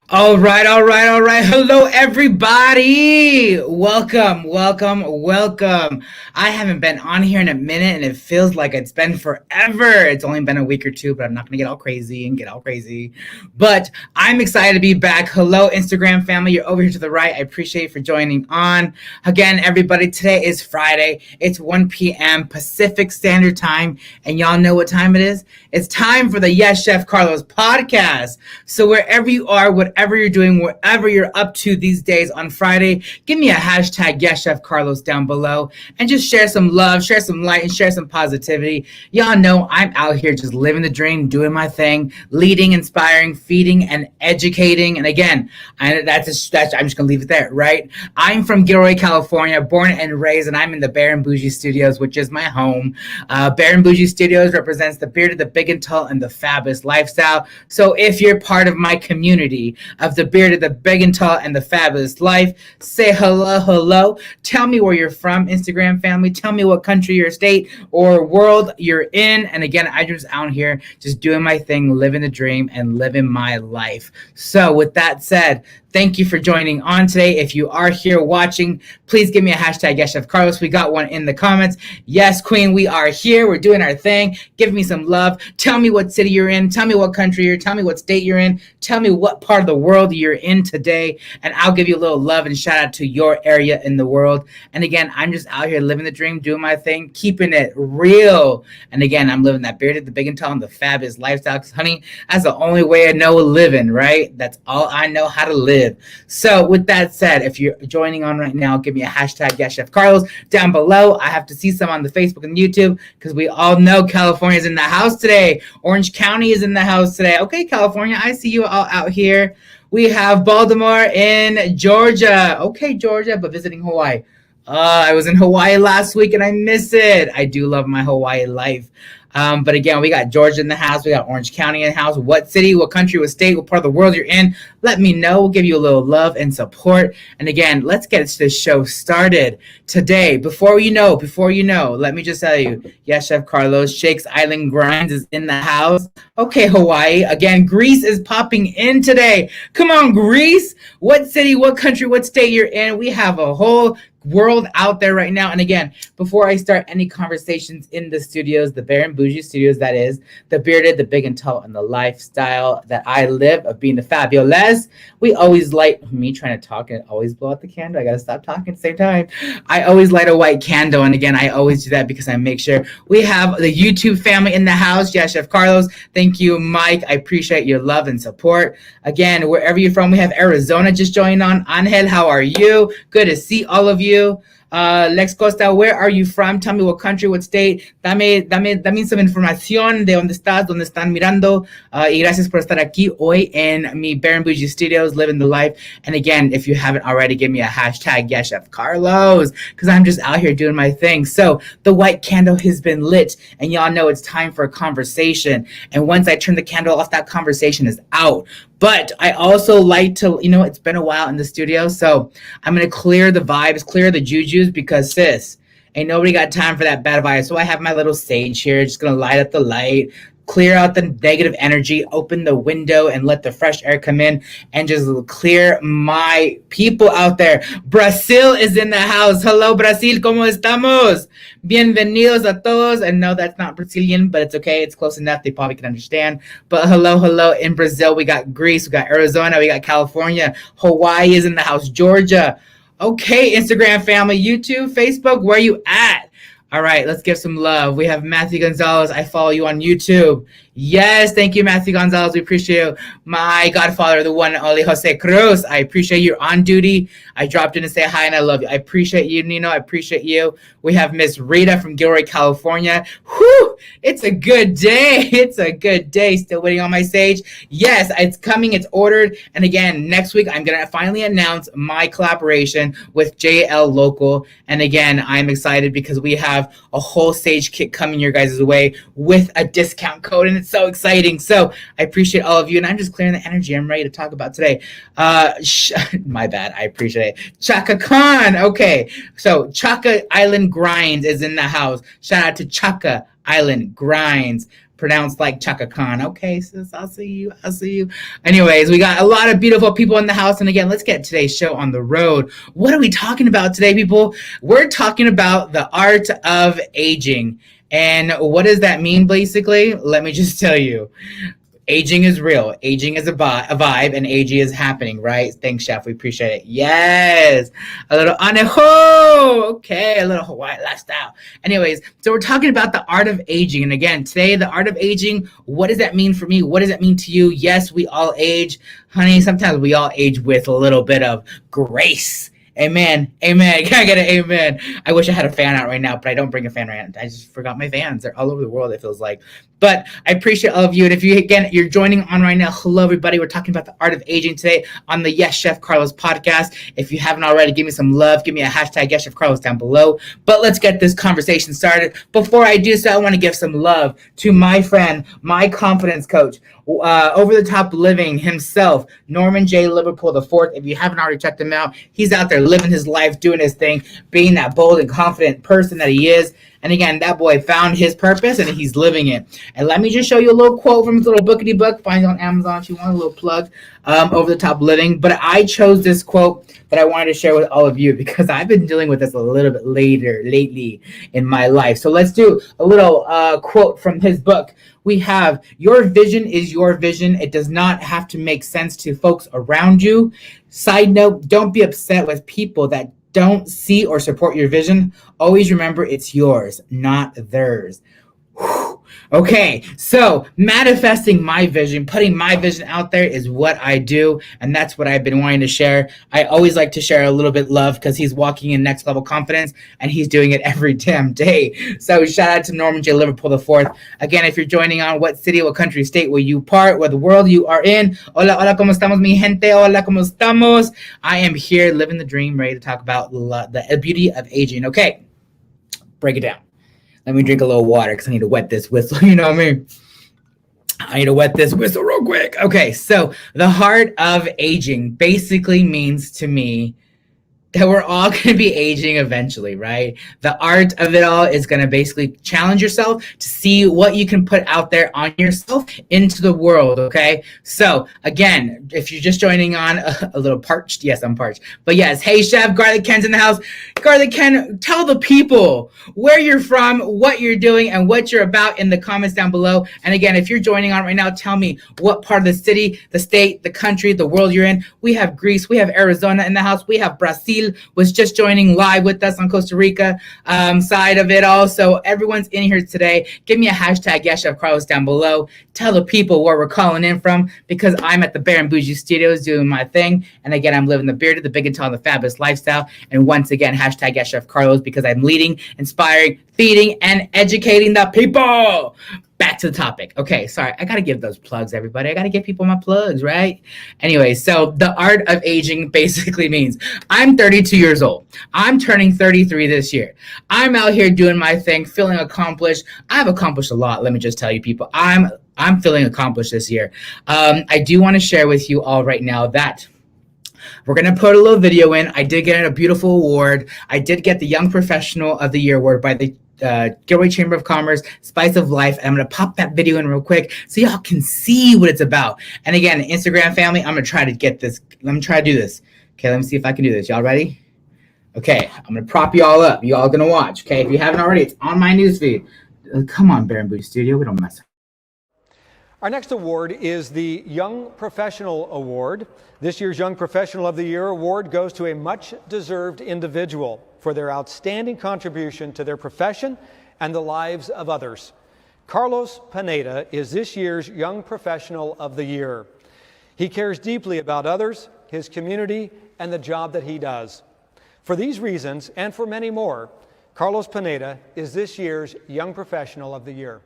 All right. Hello, everybody. Welcome. I haven't been on here in a minute, and it feels like it's been forever. It's only been a week or two, but I'm not going to get all crazy. But I'm excited to be back. Hello, Instagram family. You're over here to the right. I appreciate you for joining on. Again, everybody, today is Friday. It's 1 p.m. Pacific Standard Time, and y'all know what time it is? It's time for the Yes Chef Carlos podcast. So wherever you are, whatever you're doing, wherever you're up to these days on Friday, give me a hashtag Yes Chef Carlos down below and just share some love, share some light, and share some positivity. Y'all know I'm out here just living the dream, doing my thing, leading, inspiring, feeding, and educating. And again, I'm just gonna leave it there, right? I'm from Gilroy, California, born and raised, and I'm in the 𝐵𝐴𝐴 Studios, which is my home. 𝐵𝐴𝐴 Studios represents the bearded, the big and tall, and the fabulous lifestyle. So if you're part of my community of the bearded, the big and tall, and the fabulous life, say hello. Tell me where you're from, Instagram family. Tell me what country or state or world you're in. And again, I just out here just doing my thing, living the dream, and living my life. So with that said, thank you for joining on today. If you are here watching, please give me a hashtag Yes Chef Carlos. We got one in the comments. Yes, Queen, we are here. We're doing our thing. Give me some love. Tell me what city you're in. Tell me what country you're in. Tell me what state you're in. Tell me what part of the world you're in today. And I'll give you a little love and shout out to your area in the world. And again, I'm just out here living the dream, doing my thing, keeping it real. And again, I'm living that bearded, the big and tall, and the fabulous lifestyle. Because, honey, that's the only way I know living, right? That's all I know how to live. So with that said, if you're joining on right now, give me a hashtag Yes Chef Carlos down below. I have to see some on the Facebook and YouTube because we all know California is in the house today. Orange County is in the house today. Okay, California, I see you all out here. We have Baltimore in Georgia. Okay, Georgia, but visiting Hawaii. I was in Hawaii last week and I miss it. I do love my Hawaii life. But again, we got Georgia in the house. We got Orange County in the house. What city, what country, what state, what part of the world you're in, let me know. We'll give you a little love and support. And again, let's get this show started today. Before you know, let me just tell you, yes, Chef Carlos, Shakes Island Grinds is in the house. Okay, Hawaii. Again, Greece is popping in today. Come on, Greece. What city, what country, what state you're in. We have a whole world out there right now. And again, before I start any conversations in the studios, the 𝐵𝐴𝐴 Studios, that is, the bearded, the big and tall, and the lifestyle that I live of being the fabulous, we always light, me trying to talk and always blow out the candle. I gotta stop talking at the same time. I always light a white candle. And again, I always do that because I make sure we have the YouTube family in the house. Yes, Chef Carlos. Thank you, Mike. I appreciate your love and support. Again, wherever you're from, we have Arizona just joining on. Angel, how are you? Good to see all of you. Lex Costa, where are you from? Tell me what country, what state. Dame some información de dónde estás, dónde están mirando. Y gracias por estar aquí hoy en mi 𝐵𝐴𝐴 Studios, living the life. And again, if you haven't already, give me a hashtag Yes Chef Carlos, because I'm just out here doing my thing. So the white candle has been lit, and y'all know it's time for a conversation. And once I turn the candle off, that conversation is out. But I also like to, it's been a while in the studio, so I'm going to clear the vibes, clear the jujus, because sis, ain't nobody got time for that bad vibe. So I have my little sage here, just going to light up the light, clear out the negative energy, open the window and let the fresh air come in, and just clear my people out there. Brazil is in the house. Hello, Brazil. ¿Cómo estamos? Bienvenidos a todos. And no, that's not Brazilian, but it's okay. It's close enough. They probably can understand. But hello. In Brazil, we got Greece, we got Arizona, we got California. Hawaii is in the house. Georgia. Okay, Instagram family, YouTube, Facebook, where you at? All right, let's give some love. We have Matthew Gonzalez. I follow you on YouTube. Yes, thank you, Matthew Gonzalez. We appreciate you. My godfather, the one and only Jose Cruz. I appreciate you're on duty. I dropped in to say hi, and I love you. I appreciate you, Nino. I appreciate you. We have Miss Rita from Gilroy, California. Whew, it's a good day. It's a good day. Still waiting on my sage. Yes, it's coming. It's ordered. And again, next week, I'm going to finally announce my collaboration with JL Local. And again, I'm excited because we have a whole sage kit coming your guys' way with a discount code, and it's so exciting. So I appreciate all of you, and I'm just clearing the energy. I'm ready to talk about today. My bad. I appreciate it. Chaka Khan. Okay, so Chaka Island Grinds is in the house. Shout out to Chaka Island Grinds. pronounced like Chaka Khan. Okay, sis, I'll see you. I'll see you. Anyways, we got a lot of beautiful people in the house. And again, let's get today's show on the road. What are we talking about today, people? We're talking about the art of aging. And what does that mean, basically? Let me just tell you. Aging is real. Aging is a vibe, and aging is happening, right? Thanks, Chef. We appreciate it. Yes. A little anejo. Okay, a little Hawaii lifestyle. Anyways, so we're talking about the art of aging. And again, today, the art of aging, what does that mean for me? What does that mean to you? Yes, we all age. Honey, sometimes we all age with a little bit of grace. Amen. Amen. Can I get an amen? I wish I had a fan out right now, but I don't bring a fan right now. I just forgot my fans. They're all over the world, it feels like. But I appreciate all of you. And if you're joining on right now, hello, everybody. We're talking about the art of aging today on the Yes Chef Carlos podcast. If you haven't already, give me some love. Give me a hashtag Yes Chef Carlos down below. But let's get this conversation started. Before I do so, I want to give some love to my friend, my confidence coach, over the top living himself, Norman J. Liverpool IV. If you haven't already checked him out, he's out there living his life, doing his thing, being that bold and confident person that he is. And again, that boy found his purpose and he's living it. And let me just show you a little quote from his little bookity book. Find it on Amazon if you want a little plug, over the top living. But I chose this quote that I wanted to share with all of you because I've been dealing with this a little bit lately in my life. So let's do a little quote from his book. We have, your vision is your vision. It does not have to make sense to folks around you. Side note, don't be upset with people that don't see or support your vision. Always remember it's yours, not theirs. Whew. Okay, so manifesting my vision, putting my vision out there is what I do, and that's what I've been wanting to share. I always like to share a little bit love because he's walking in next level confidence, and he's doing it every damn day. So shout out to Norman J. Liverpool IV. Again, if you're joining on, what city, what country, state will you part, what the world you are in? Hola, hola, ¿cómo estamos, mi gente? Hola, ¿cómo estamos? I am here living the dream, ready to talk about the beauty of aging. Okay, break it down. Let me drink a little water because I need to wet this whistle. You know what I mean? I need to wet this whistle real quick. Okay, so the heart of aging basically means to me that we're all going to be aging eventually, right? The art of it all is going to basically challenge yourself to see what you can put out there on yourself into the world, okay? So, again, if you're just joining on, a little parched. Yes, I'm parched. But yes, hey, Chef, Garlic Ken's in the house. Garlic Ken, tell the people where you're from, what you're doing, and what you're about in the comments down below. And again, if you're joining on right now, tell me what part of the city, the state, the country, the world you're in. We have Greece. We have Arizona in the house. We have Brazil was just joining live with us on Costa Rica side of it all. So everyone's in here today. Give me a hashtag Yes Chef Carlos down below. Tell the people where we're calling in from because I'm at the Bear and Bougie Studios doing my thing. And again, I'm living the bearded, the big and tall, and the fabulous lifestyle. And once again, hashtag Yes Chef Carlos because I'm leading, inspiring, feeding, and educating the people. Back to the topic. Okay, sorry. I got to give those plugs, everybody. I got to give people my plugs, right? Anyway, so the art of aging basically means I'm 32 years old. I'm turning 33 this year. I'm out here doing my thing, feeling accomplished. I've accomplished a lot. Let me just tell you, people. I'm feeling accomplished this year. I do want to share with you all right now that we're going to put a little video in. I did get a beautiful award. I did get the Young Professional of the Year award by the Gilroy Chamber of Commerce, Spice of Life. And I'm going to pop that video in real quick so y'all can see what it's about. And again, Instagram family, I'm going to try to get this. Let me try to do this. Okay, let me see if I can do this. Y'all ready? Okay, I'm going to prop y'all up. Y'all going to watch. Okay, if you haven't already, it's on my newsfeed. Come on, Bear and Bougie Studio. We don't mess up. Our next award is the Young Professional Award. This year's Young Professional of the Year award goes to a much-deserved individual for their outstanding contribution to their profession and the lives of others. Carlos Pineda is this year's Young Professional of the Year. He cares deeply about others, his community, and the job that he does. For these reasons, and for many more, Carlos Pineda is this year's Young Professional of the Year.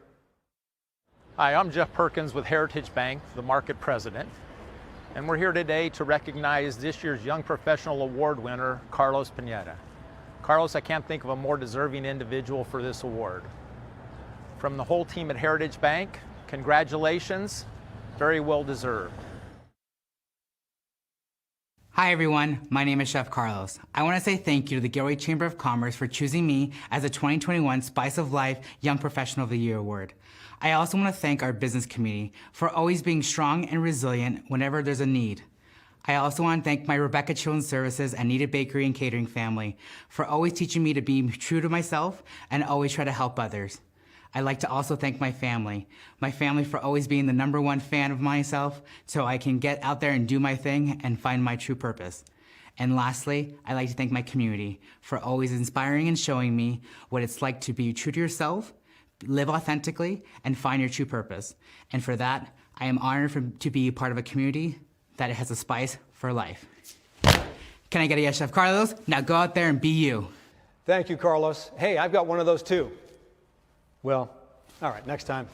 Hi, I'm Jeff Perkins with Heritage Bank, the market president, and we're here today to recognize this year's Young Professional Award winner, Carlos Pineda. Carlos, I can't think of a more deserving individual for this award. From the whole team at Heritage Bank, congratulations, very well deserved. Hi everyone, my name is Chef Carlos. I want to say thank you to the Gilroy Chamber of Commerce for choosing me as the 2021 Spice of Life Young Professional of the Year Award. I also want to thank our business community for always being strong and resilient whenever there's a need. I also want to thank my Rebecca Children's Services and Needed Bakery and Catering family for always teaching me to be true to myself and always try to help others. I'd like to also thank my family for always being the #1 fan of myself so I can get out there and do my thing and find my true purpose. And lastly, I'd like to thank my community for always inspiring and showing me what it's like to be true to yourself, live authentically, and find your true purpose. And for that, I am honored to be part of a community that has a spice for life. Can I get a yes, Chef Carlos? Now go out there and be you. Thank you, Carlos. Hey, I've got one of those too. Well, all right, next time.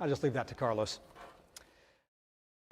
I'll just leave that to Carlos.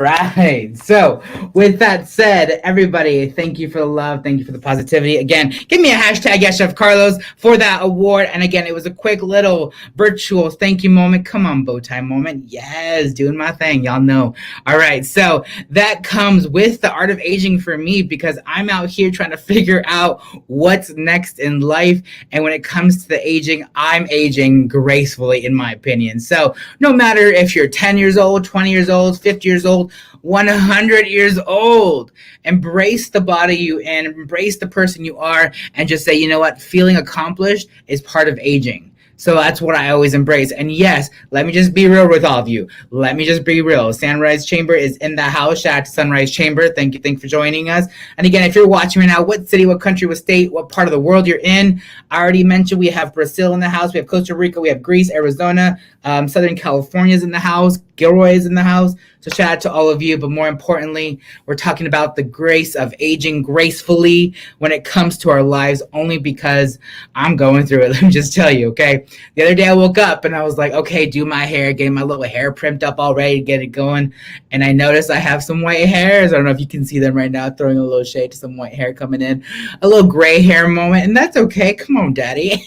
Right. So with that said, everybody, thank you for the love. Thank you for the positivity. Again, give me a hashtag, yes, Chef Carlos, for that award. And again, it was a quick little virtual thank you moment. Come on, bow tie moment. Yes, doing my thing. Y'all know. All right. So that comes with the art of aging for me because I'm out here trying to figure out what's next in life. And when it comes to the aging, I'm aging gracefully, in my opinion. So no matter if you're 10 years old, 20 years old, 50 years old, 100 years old, embrace the body you in, embrace the person you are, and just say, you know what, feeling accomplished is part of aging. So that's what I always embrace. And yes, let me just be real with all of you. Let me just be real. Sunrise Chamber is in the house. Shout out to Sunrise Chamber. Thank you for joining us. And again, if you're watching right now, what city, what country, what state, what part of the world you're in, I already mentioned we have Brazil in the house. We have Costa Rica. We have Greece, Arizona, Southern California is in the house. Gilroy is in the house. So shout out to all of you. But more importantly, we're talking about the grace of aging gracefully when it comes to our lives, only because I'm going through it. Let me just tell you, okay? The other day I woke up and I was like, okay, do my hair, getting my little hair primed up already, get it going. And I noticed I have some white hairs. I don't know if you can see them right now, throwing a little shade to some white hair coming in. A little gray hair moment, and that's okay. Come on, daddy.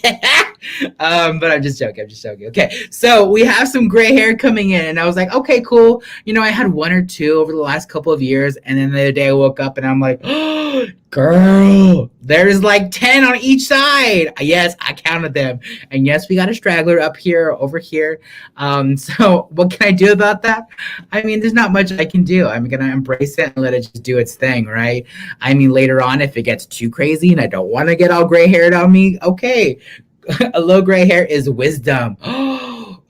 But I'm just joking. Okay, so we have some gray hair coming in, and I was like, okay, cool. You know, I had one or two over the last couple of years, and then the other day I woke up and I'm like, oh, girl, there's like 10 on each side. Yes, I counted them, and yes, we got a straggler up here, over here. So what can I do about that? I mean, there's not much I can do. I'm gonna embrace it and let it just do its thing, right? I mean, later on, if it gets too crazy and I don't want to get all gray haired on me, okay. A little gray hair is wisdom.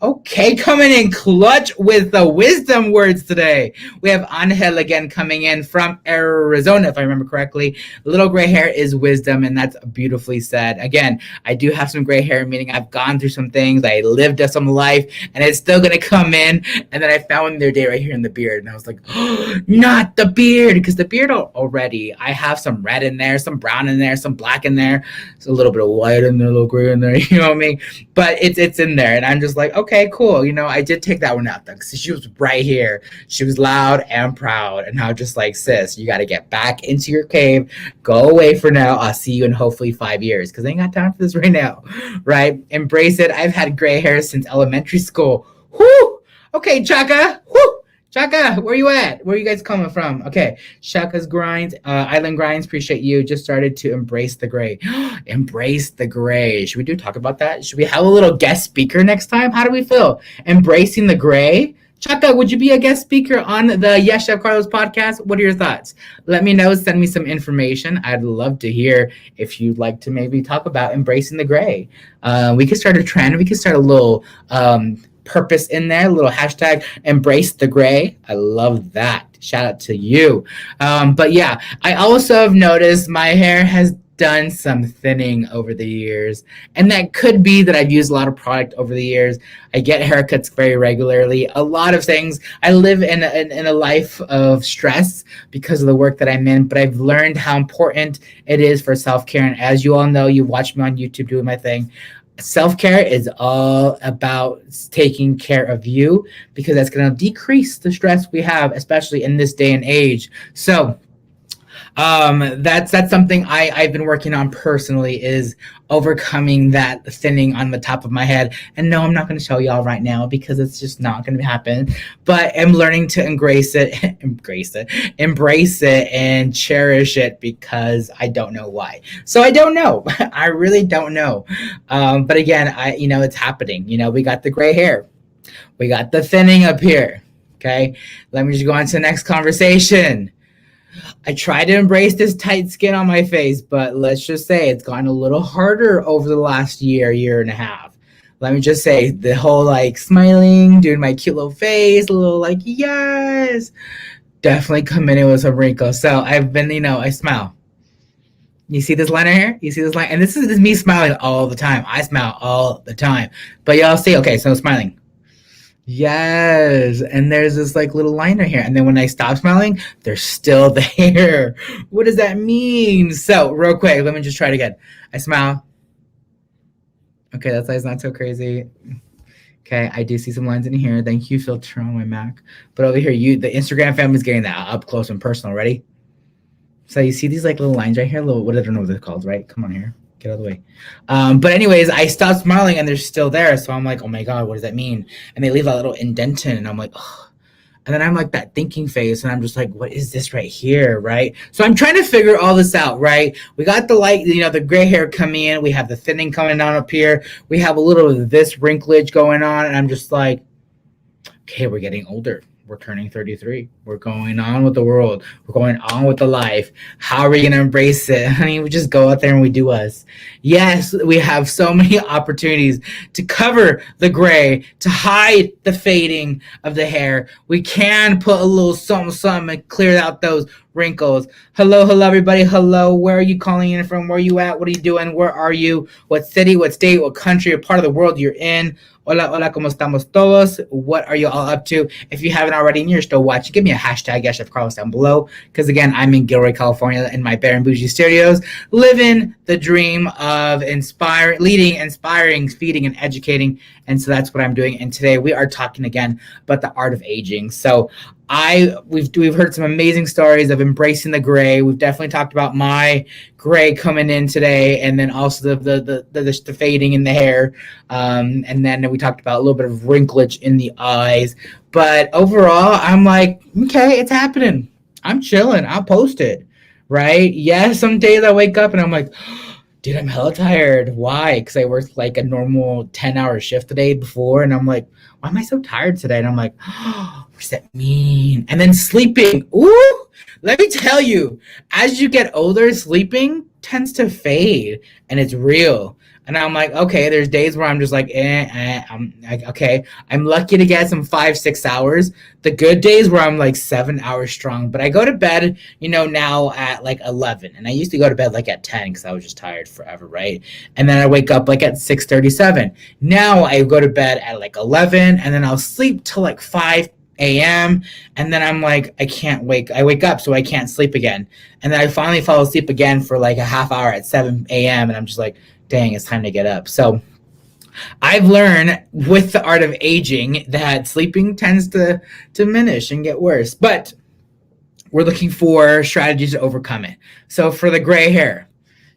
Okay, coming in clutch with the wisdom words today. We have Angel again coming in from Arizona, if I remember correctly. Little gray hair is wisdom, and that's beautifully said. Again, I do have some gray hair, meaning I've gone through some things. I lived some life, and it's still going to come in. And then I found one the other day right here in the beard, and I was like, oh, not the beard, because the beard already, I have some red in there, some brown in there, some black in there. There's a little bit of white in there, a little gray in there, you know what I mean? But it's in there, and I'm just like, okay, cool. You know, I did take that one out though, because she was right here. She was loud and proud, and I was just like, sis, you got to get back into your cave. Go away for now. I'll see you in hopefully 5 years, because I ain't got time for this right now, right? Embrace it. I've had gray hair since elementary school. Whoo! Okay, Chaka. Whoo! Chaka, where you at? Where are you guys coming from? Okay, Chaka's Grinds, Island Grinds, appreciate you. Just started to embrace the gray. Embrace the gray. Should we talk about that? Should we have a little guest speaker next time? How do we feel? Embracing the gray? Chaka, would you be a guest speaker on the Yes Chef Carlos podcast? What are your thoughts? Let me know. Send me some information. I'd love to hear if you'd like to maybe talk about embracing the gray. We could start a trend. We could start a little purpose in there, a little hashtag embrace the gray. I love that. Shout out to you. But yeah, I also have noticed my hair has done some thinning over the years, and that could be that I've used a lot of product over the years. I get haircuts very regularly, a lot of things. I live in a life of stress because of the work that I'm in, but I've learned how important it is for self-care. And as you all know, you watch me on YouTube doing my thing. Self-care is all about taking care of you, because that's going to decrease the stress we have, especially in this day and age. So That's something I've been working on personally, is overcoming that thinning on the top of my head. And no, I'm not going to show y'all right now because it's just not going to happen. But I'm learning to embrace it, and cherish it, because I don't know why. So I don't know. I really don't know. But again, it's happening. We got the gray hair, we got the thinning up here. Okay, let me just go on to the next conversation. I try to embrace this tight skin on my face, but let's just say it's gotten a little harder over the last year and a half. Let me just say, the whole smiling, doing my cute little face, a little yes, definitely coming in with some wrinkles. So I've been, I smile. You see this line right here? You see this line? And this is me smiling all the time. I smile all the time. But y'all see, okay, so smiling. Yes, and there's this little line right here, and then when I stop smiling, they're still there. What does that mean? So real quick, let me just try it again. I smile. Okay, that side's not so crazy. Okay, I do see some lines in here. Thank you, filter on my Mac. But over here, the Instagram family's getting that up close and personal. Ready? So you see these little lines right here? I don't know what they're called, right? Come on here. Get out of the way. But anyways, I stopped smiling and they're still there. So I'm like, oh my God, what does that mean? And they leave that little indentation, and I'm like, oh. And then I'm that thinking phase, and I'm just like, what is this right here, right? So I'm trying to figure all this out, right? We got the the gray hair coming in. We have the thinning coming down up here. We have a little of this wrinklage going on, and I'm just like, okay, we're getting older. We're turning 33. We're going on with the world. We're going on with the life. How are we going to embrace it? Honey, we just go out there and we do us. Yes, we have so many opportunities to cover the gray, to hide the fading of the hair. We can put a little something and clear out those wrinkles. Hello, everybody. Hello. Where are you calling in from? Where are you at? What are you doing? Where are you? What city, what state, what country, or part of the world you're in? Hola, ¿cómo estamos todos? What are you all up to? If you haven't already and you're still watching, give me a hashtag #YesChefCarlos down below. Because again, I'm in Gilroy, California, in my Bare and Bougie studios, living the dream of leading, inspiring, feeding, and educating. And so that's what I'm doing. And today we are talking again about the art of aging. So we've heard some amazing stories of embracing the gray. We've definitely talked about my gray coming in today, and then also the fading in the hair, and then we talked about a little bit of wrinklage in the eyes. But overall, I'm like, okay, it's happening. I'm chilling. I'll post it, right? Yes, some days I wake up and I'm like, dude, I'm hella tired. Why? Because I worked a normal 10-hour shift the day before, and I'm like, why am I so tired today? And I'm like, oh, what does that mean? And then sleeping. Ooh, let me tell you, as you get older, sleeping tends to fade, and it's real. And I'm like, okay, there's days where I'm just like, okay. I'm lucky to get some 5-6 hours. The good days where I'm 7 hours strong. But I go to bed, now at 11. And I used to go to bed at 10 because I was just tired forever, right? And then I wake up at 6:37. Now I go to bed at 11, and then I'll sleep till 5 a.m. And then I'm like, I wake up, so I can't sleep again. And then I finally fall asleep again for a half hour at 7 a.m. And I'm just like, dang, it's time to get up. So I've learned with the art of aging that sleeping tends to diminish and get worse. But we're looking for strategies to overcome it. So for the gray hair,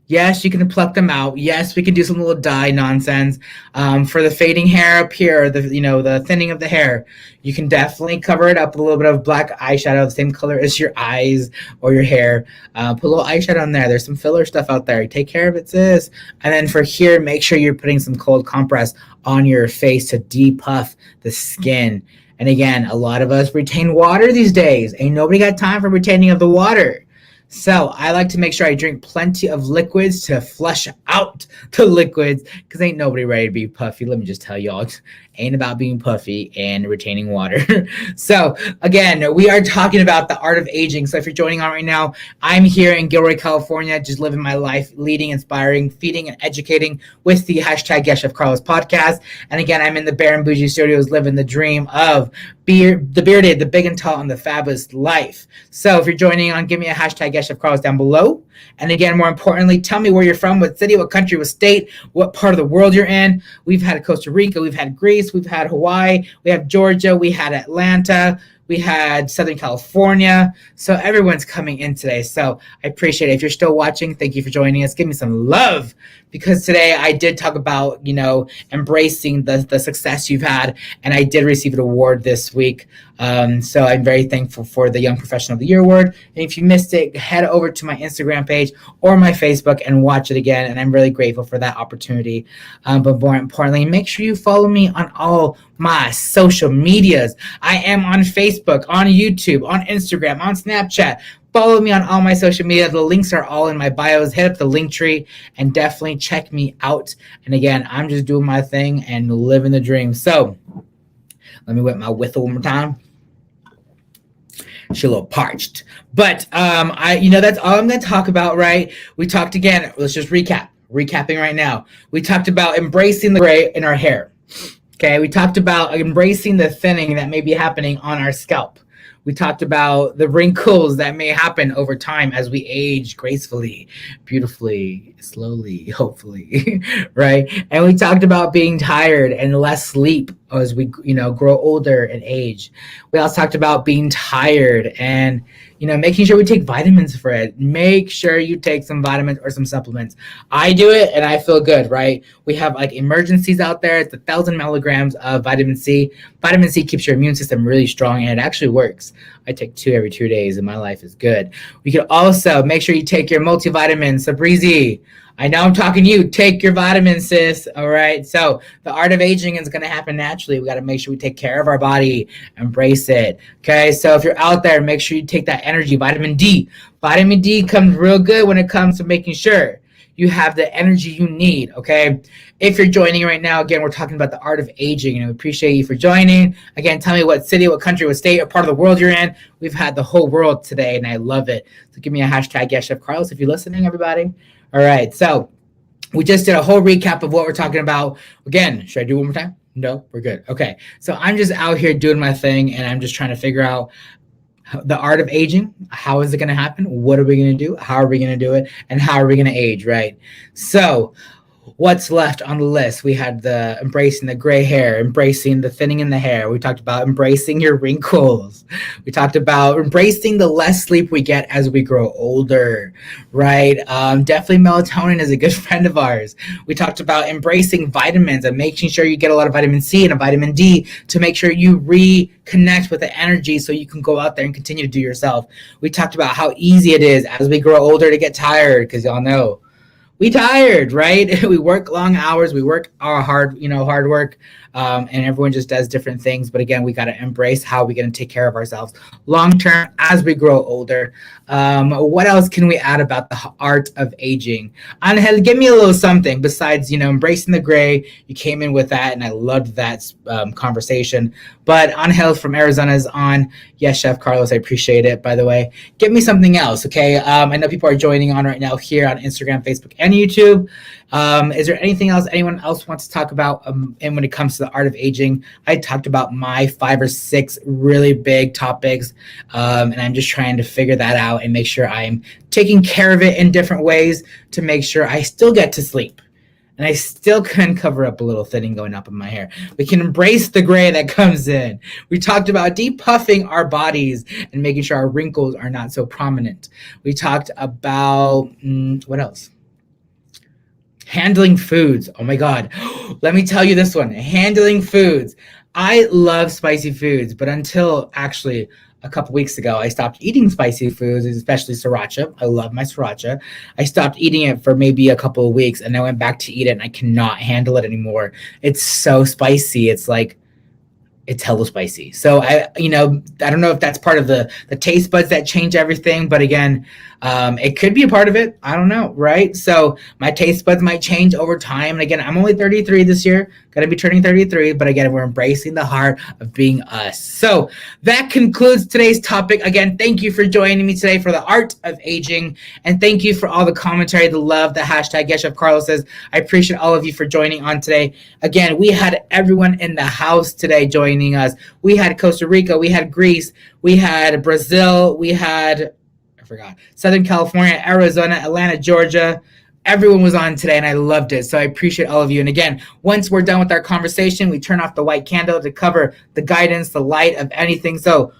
yes, you can pluck them out. Yes, we can do some little dye nonsense. For the fading hair up here, the thinning of the hair, you can definitely cover it up with a little bit of black eyeshadow, the same color as your eyes or your hair. Put a little eyeshadow on there. There's some filler stuff out there. Take care of it, sis. And then for here, make sure you're putting some cold compress on your face to depuff the skin. And again, a lot of us retain water these days. Ain't nobody got time for retaining of the water. So I like to make sure I drink plenty of liquids to flush out the liquids, because ain't nobody ready to be puffy. Let me just tell y'all, it ain't about being puffy and retaining water. So again, we are talking about the art of aging. So if you're joining on right now, I'm here in Gilroy, California, just living my life, leading, inspiring, feeding, and educating with the #YesChefCarlos podcast. And again, I'm in the Bare and Bougie studios, living the dream of the bearded, the big and tall, and the fabulous life. So if you're joining on, give me a #YesChefCarlos down below. And again, more importantly, tell me where you're from, what city, what country, what state, what part of the world you're in. We've had Costa Rica, we've had Greece, we've had Hawaii, we have Georgia, we had Atlanta, We had Southern California. So everyone's coming in today. So I appreciate it. If you're still watching, thank you for joining us. Give me some love, because today I did talk about, embracing the success you've had. And I did receive an award this week. So I'm very thankful for the Young Professional of the Year award. And if you missed it, head over to my Instagram page or my Facebook and watch it again. And I'm really grateful for that opportunity. But more importantly, make sure you follow me on all my social medias. I am on Facebook, on YouTube, on Instagram, on Snapchat. Follow me on all my social media. The links are all in my bios. Hit up the link tree and definitely check me out. And again, I'm just doing my thing and living the dream. So let me wet my whistle one more time. She's a little parched, but that's all I'm going to talk about, right? We talked again. Let's just recapping right now. We talked about embracing the gray in our hair. Okay. We talked about embracing the thinning that may be happening on our scalp. We talked about the wrinkles that may happen over time as we age gracefully, beautifully, slowly, hopefully, right? And we talked about being tired and less sleep as we, grow older and age. We also talked about being tired and, making sure we take vitamins for it. Make sure you take some vitamins or some supplements. I do it and I feel good, right? We have like emergencies out there. It's 1,000 milligrams of vitamin C. Vitamin C keeps your immune system really strong, and it actually works. I take 2 every 2 days and my life is good. We could also make sure you take your multivitamins. So Breezy, I know I'm talking to you. Take your vitamins, sis. All right. So the art of aging is going to happen naturally. We got to make sure we take care of our body, embrace it. Okay. So if you're out there, make sure you take that energy, vitamin D. Vitamin D comes real good when it comes to making sure you have the energy you need. Okay. If you're joining right now, again, we're talking about the art of aging, and we appreciate you for joining. Again, tell me what city, what country, what state, or part of the world you're in. We've had the whole world today, and I love it. So give me a hashtag #YesChefCarlos if you're listening, everybody. All right, so we just did a whole recap of what we're talking about. Again, should I do it one more time? No, we're good. Okay, so I'm just out here doing my thing, and I'm just trying to figure out the art of aging. How is it going to happen? What are we going to do? How are we going to do it? And how are we going to age, right? So what's left on the list? We had the embracing the gray hair, embracing the thinning in the hair. We talked about embracing your wrinkles. We talked about embracing the less sleep we get as we grow older, right? Definitely melatonin is a good friend of ours. We talked about embracing vitamins and making sure you get a lot of vitamin C and a vitamin D to make sure you reconnect with the energy so you can go out there and continue to do yourself. We talked about how easy it is as we grow older to get tired, because y'all know we tired, right? We work long hours. We work our hard work. And everyone just does different things. But again, we got to embrace how we're going to take care of ourselves long term as we grow older. What else can we add about the art of aging? Angel, give me a little something besides, embracing the gray. You came in with that, and I loved that conversation. But Angel from Arizona is on. Yes, Chef Carlos, I appreciate it, by the way. Give me something else, okay? I know people are joining on right now here on Instagram, Facebook, and YouTube. Is there anything else anyone else wants to talk about? And when it comes to the art of aging, I talked about my 5 or 6 really big topics, and I'm just trying to figure that out and make sure I'm taking care of it in different ways to make sure I still get to sleep. And I still can cover up a little thinning going up in my hair. We can embrace the gray that comes in. We talked about depuffing our bodies and making sure our wrinkles are not so prominent. We talked about, what else? Handling foods. Oh my God. Let me tell you this one. Handling foods. I love spicy foods, but until actually a couple weeks ago, I stopped eating spicy foods, especially sriracha. I love my sriracha. I stopped eating it for maybe a couple of weeks, and I went back to eat it, and I cannot handle it anymore. It's so spicy. It's hella spicy. So I don't know if that's part of the taste buds that change everything, but again, it could be a part of it. I don't know, right? So my taste buds might change over time. And again, I'm only 33 this year, gonna be turning 33, but again, we're embracing the heart of being us. So that concludes today's topic. Again, thank you for joining me today for the art of aging, and thank you for all the commentary, the love, the hashtag #YesChefCarlos says. I appreciate all of you for joining on today. Again, we had everyone in the house today joining us. We had Costa Rica, we had Greece, we had Brazil, we had Southern California, Arizona, Atlanta, Georgia, everyone was on today, and I loved it. So I appreciate all of you. And again, once we're done with our conversation, we turn off the white candle to cover the guidance, the light of anything. So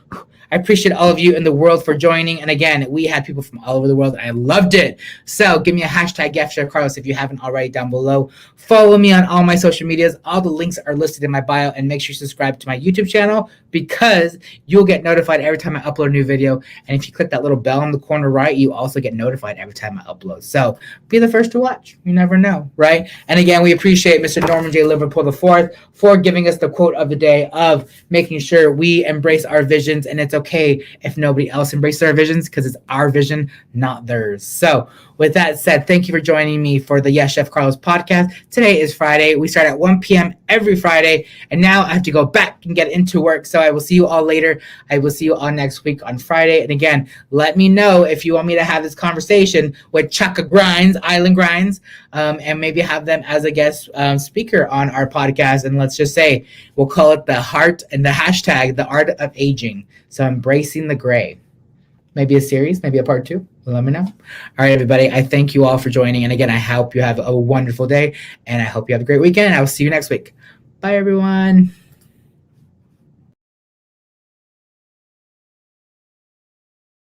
I appreciate all of you in the world for joining. And again, we had people from all over the world. And I loved it. So give me a hashtag #YesChefCarlos if you haven't already down below. Follow me on all my social medias. All the links are listed in my bio. And make sure you subscribe to my YouTube channel because you'll get notified every time I upload a new video. And if you click that little bell in the corner right, you also get notified every time I upload. So be the first to watch. You never know, right? And again, we appreciate Mr. Norman J. Liverpool IV for giving us the quote of the day of making sure we embrace our visions, and it's okay if nobody else embraces our visions because it's our vision, not theirs. So with that said, thank you for joining me for the Yes Chef Carlos podcast. Today is Friday. We start at 1 p.m. every Friday, and now I have to go back and get into work. So I will see you all later. I will see you all next week on Friday. And again, let me know if you want me to have this conversation with Chaka Grinds, Island Grinds, and maybe have them as a guest speaker on our podcast. And let's just say we'll call it the heart and the hashtag, the art of aging. So embracing the gray. Maybe a series, maybe a part 2. Let me know. All right, everybody. I thank you all for joining. And again, I hope you have a wonderful day, and I hope you have a great weekend. I will see you next week. Bye, everyone.